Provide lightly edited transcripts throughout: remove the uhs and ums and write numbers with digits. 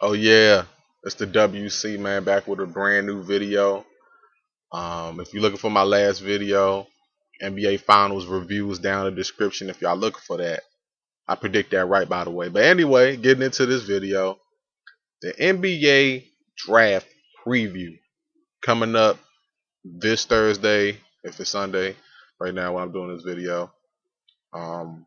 Oh yeah, it's the WC man back with a brand new video. If you're looking for my last video, NBA Finals reviews down in the description if y'all looking for that. I predict that right by the way. But anyway, getting into this video, the NBA draft preview coming up this Thursday, if it's Sunday, right now while I'm doing this video. Um,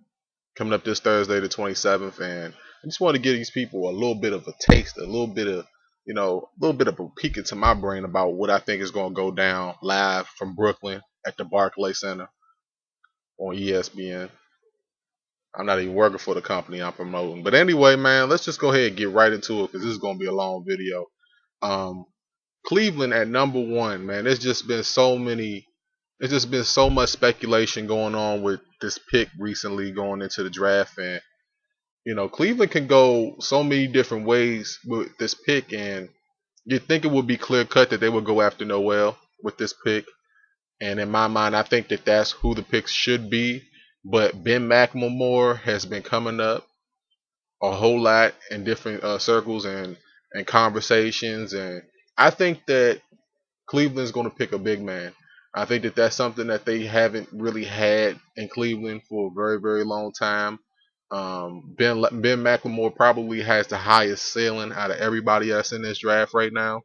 Coming up this Thursday, the 27th, and I just want to give these people a little bit of a taste, a little bit of, a little bit of a peek into my brain about what I think is going to go down live from Brooklyn at the Barclays Center on ESPN. I'm not even working for the company I'm promoting, but anyway, man, let's just go ahead and get right into it because this is going to be a long video. Um, Cleveland at number one, man. There's just been so many. There's just been so much speculation going on with this pick recently going into the draft, and Cleveland can go so many different ways with this pick, and you'd think it would be clear cut that they would go after Noel with this pick. And in my mind, I think that that's who the picks should be. But Ben McLemore has been coming up a whole lot in different circles and conversations, and I think that Cleveland's going to pick a big man. I think that that's something that they haven't really had in Cleveland for a very, very long time. Ben McLemore probably has the highest ceiling out of everybody else in this draft right now.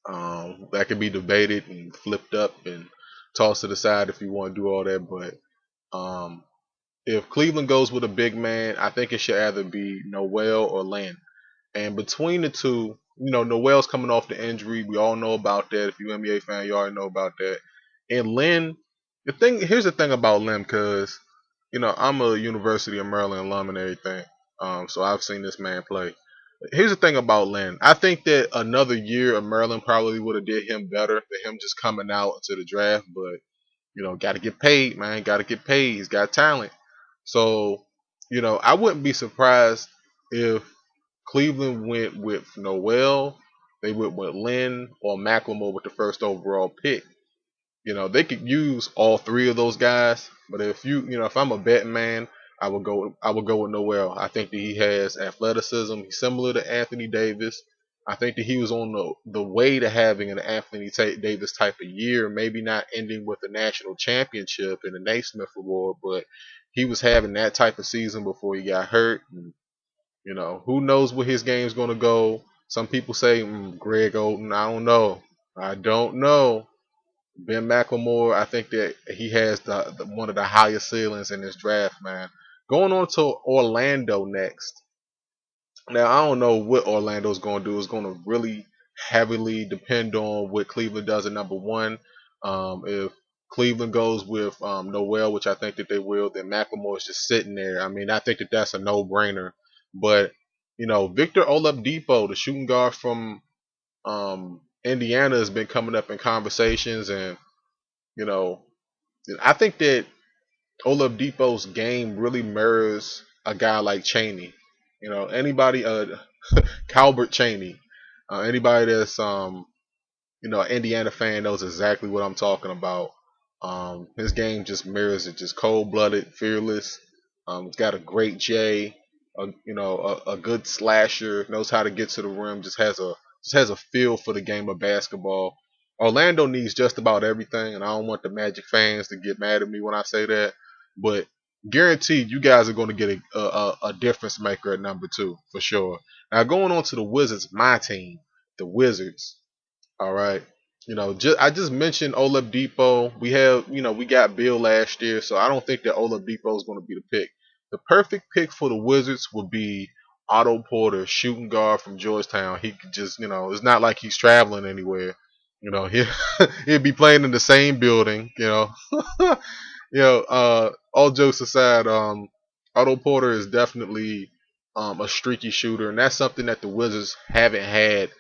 That could be debated and flipped up and tossed to the side if you want to do all that. But if Cleveland goes with a big man, I think it should either be Noel or Len. And between the two, Noel's coming off the injury. We all know about that. If you're an NBA fan, you already know about that. And Len, here's the thing about Len, because I'm a University of Maryland alum and everything. So I've seen this man play. Here's the thing about Len. I think that another year of Maryland probably would have did him better than him just coming out into the draft. But got to get paid, man. Got to get paid. He's got talent. So I wouldn't be surprised if Cleveland went with Noel, they went with Len or Macklemore with the first overall pick. They could use all three of those guys, but if I'm a betting man, I would go with Noel. I think that he has athleticism. He's similar to Anthony Davis. I think that he was on the way to having an Anthony Davis type of year, maybe not ending with a national championship and a Naismith Award, but he was having that type of season before he got hurt. And, who knows where his game's going to go. Some people say Greg Oden. I don't know. I don't know. Ben McLemore, I think that he has the one of the highest ceilings in this draft, man. Going on to Orlando next. Now, I don't know what Orlando's going to do. It's going to really heavily depend on what Cleveland does at number one. If Cleveland goes with Noel, which I think that they will, then McLemore is just sitting there. I mean, I think that that's a no-brainer. But, Victor Oladipo, the shooting guard from Indiana, has been coming up in conversations. And, you know, I think that Oladipo's game really mirrors a guy like Cheney. Anybody, Calbert Cheney, anybody that's an Indiana fan knows exactly what I'm talking about. His game just mirrors it, just cold-blooded, fearless. He's got a great J, a good slasher, knows how to get to the rim, just has a feel for the game of basketball. Orlando needs just about everything, and I don't want the Magic fans to get mad at me when I say that, but guaranteed you guys are going to get a difference maker at number two for sure. Now going on to the Wizards, my team, the Wizards. All right. I just mentioned Oladipo. We got Bill last year, so I don't think that Oladipo is going to be the pick. The perfect pick for the Wizards would be Otto Porter, shooting guard from Georgetown. He could just, it's not like he's traveling anywhere. He he'd be playing in the same building. All jokes aside, Otto Porter is definitely a streaky shooter, and that's something that the Wizards haven't had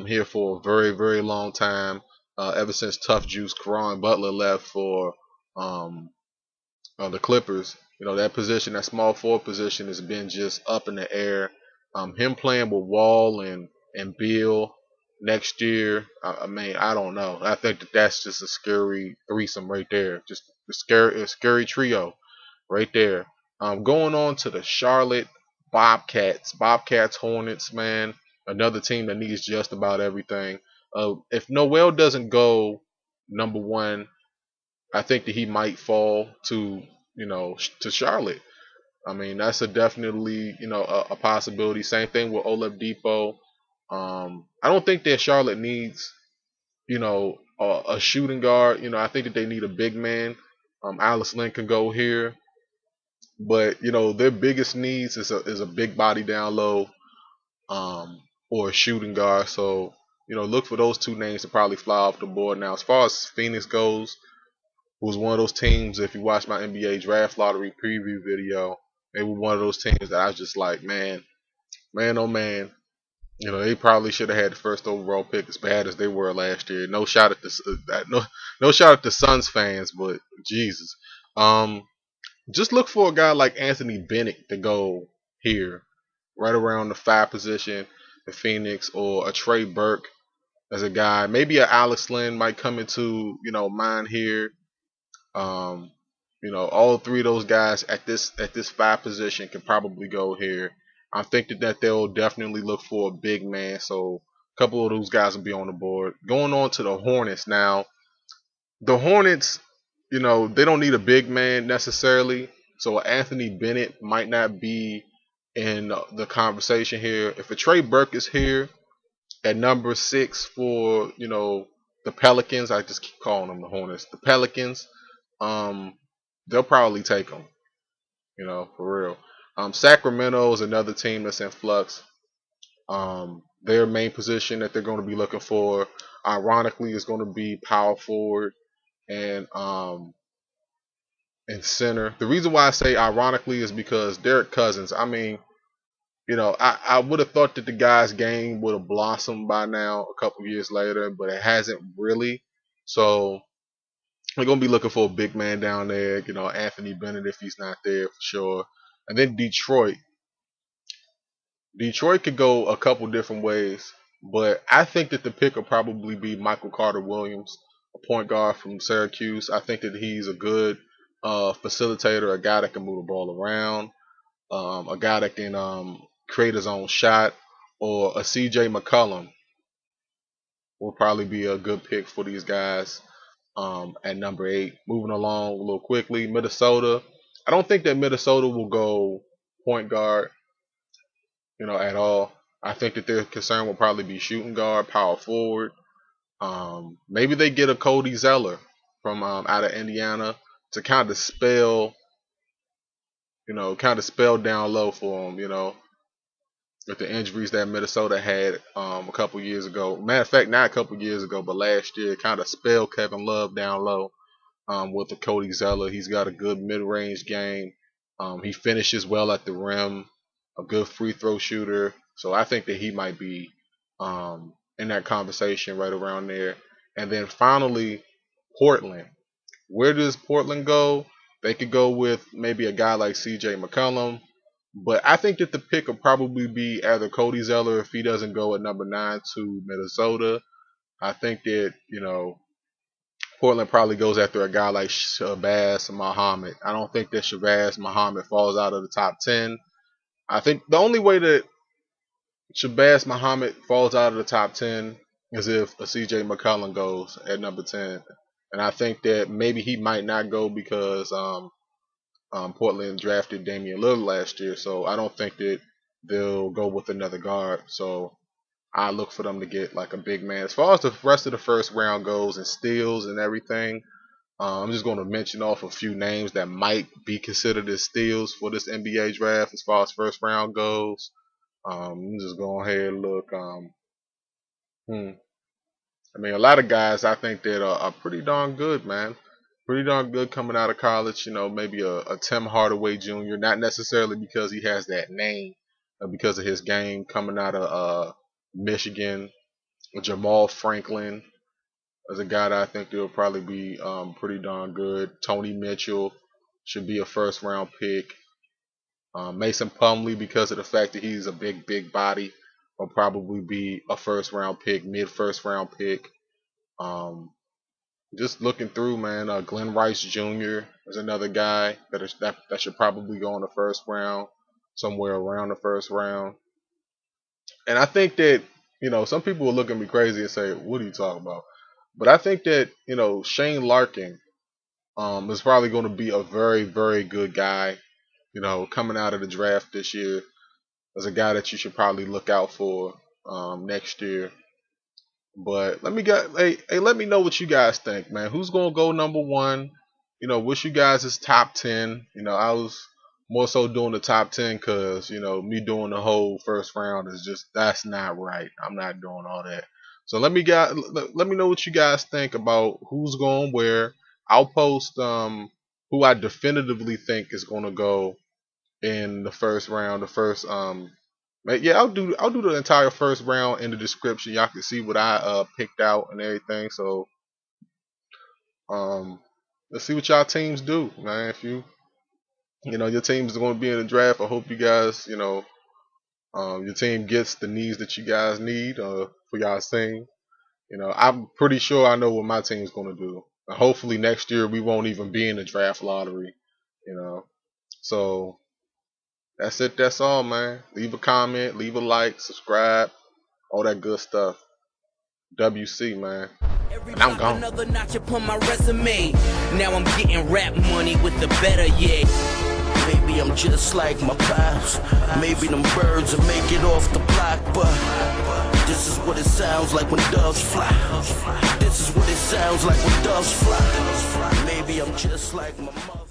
here for a very, very long time. Ever since Tough Juice Caron Butler left for the Clippers, that position, that small forward position, has been just up in the air. Him playing with Wall and Beal next year, I mean, I don't know. I think that that's just a scary threesome right there. Just a scary trio right there. Going on to the Charlotte Bobcats, Hornets, man. Another team that needs just about everything. If Noel doesn't go number one, I think that he might fall to to Charlotte. I mean, that's a definitely a possibility. Same thing with Oladipo. I don't think that Charlotte needs a shooting guard. I think that they need a big man. Alex Lynn can go here, but their biggest needs is a big body down low, or a shooting guard. So look for those two names to probably fly off the board. Now, as far as Phoenix goes, who was one of those teams. If you watch my NBA draft lottery preview video, they were one of those teams that I was just like, man, oh man. They probably should have had the first overall pick as bad as they were last year. No shot at no shot at the Suns fans, but Jesus. Um, just look for a guy like Anthony Bennett to go here, right around the 5 position, the Phoenix, or a Trey Burke as a guy. Maybe a Alex Lynn might come into mind here. Um, all three of those guys at this 5 position can probably go here. I'm thinking that they'll definitely look for a big man, so a couple of those guys will be on the board. Going on to the Hornets now. The Hornets, they don't need a big man necessarily, so Anthony Bennett might not be in the conversation here. If a Trey Burke is here at number 6 for the Pelicans, I just keep calling them the Hornets. The Pelicans, um, they'll probably take them. For real. Sacramento is another team that's in flux. Their main position that they're going to be looking for, ironically, is going to be power forward and center. The reason why I say ironically is because Derek Cousins. I mean, I would have thought that the guy's game would have blossomed by now, a couple years later, but it hasn't really. So we're gonna be looking for a big man down there. Anthony Bennett if he's not there for sure. And then Detroit. Detroit could go a couple different ways, but I think that the pick will probably be Michael Carter Williams, a point guard from Syracuse. I think that he's a good facilitator, a guy that can move the ball around, a guy that can create his own shot, or a CJ McCollum will probably be a good pick for these guys at number 8. Moving along a little quickly, Minnesota. I don't think that Minnesota will go point guard, at all. I think that their concern will probably be shooting guard, power forward. Maybe they get a Cody Zeller from out of Indiana to kind of spell down low for them, with the injuries that Minnesota had a couple years ago. Matter of fact, not a couple years ago, but last year, kind of spell Kevin Love down low with the Cody Zeller. He's got a good mid-range game. He finishes well at the rim, a good free throw shooter. So I think that he might be in that conversation right around there. And then finally, Portland. Where does Portland go? They could go with maybe a guy like CJ McCollum. But I think that the pick will probably be either Cody Zeller if he doesn't go at number 9 to Minnesota. I think that, Portland probably goes after a guy like Shabazz Muhammad. I don't think that Shabazz Muhammad falls out of the top 10. I think the only way that Shabazz Muhammad falls out of the top 10 is if a CJ McCollum goes at number 10. And I think that maybe he might not go because Portland drafted Damian Lillard last year. So I don't think that they'll go with another guard. So I look for them to get like a big man. As far as the rest of the first round goes and steals and everything, I'm just going to mention off a few names that might be considered as steals for this NBA draft as far as first round goes. I'm just going ahead and look. I mean, a lot of guys I think that are pretty darn good, man. Pretty darn good coming out of college. Maybe a Tim Hardaway Jr. Not necessarily because he has that name, but because of his game coming out of Michigan. Jamal Franklin is a guy that I think will probably be pretty darn good. Tony Mitchell should be a first round pick. Mason Plumlee, because of the fact that he's a big body, will probably be a first round pick, mid first round pick. Just looking through, man, Glenn Rice Jr. is another guy that should probably go in the first round. somewhere around the first round. And I think that, some people will look at me crazy and say, what are you talking about? But I think that, Shane Larkin is probably going to be a very, very good guy, coming out of the draft this year, as a guy that you should probably look out for next year. But let me know what you guys think, man. Who's gonna go number one? What's you guys' top 10? I was more so doing the top 10 because me doing the whole first round that's not right. I'm not doing all that. So let me know what you guys think about who's going where. I'll post who I definitively think is gonna go in the first round. I'll do the entire first round in the description. Y'all can see what I picked out and everything. So let's see what y'all teams do, man. If your team is going to be in the draft, I hope you guys, your team gets the needs that you guys need for y'all's team. I'm pretty sure I know what my team's going to do. And hopefully next year we won't even be in the draft lottery. So that's it. That's all, man. Leave a comment, leave a like, subscribe, all that good stuff. WC, man. And I'm gone. Another notch upon my resume. Now I'm getting rap money with the better, yeah. Maybe I'm just like my pals. Maybe them birds will make it off the block, but this is what it sounds like when doves fly. This is what it sounds like when doves fly. Maybe I'm just like my mother.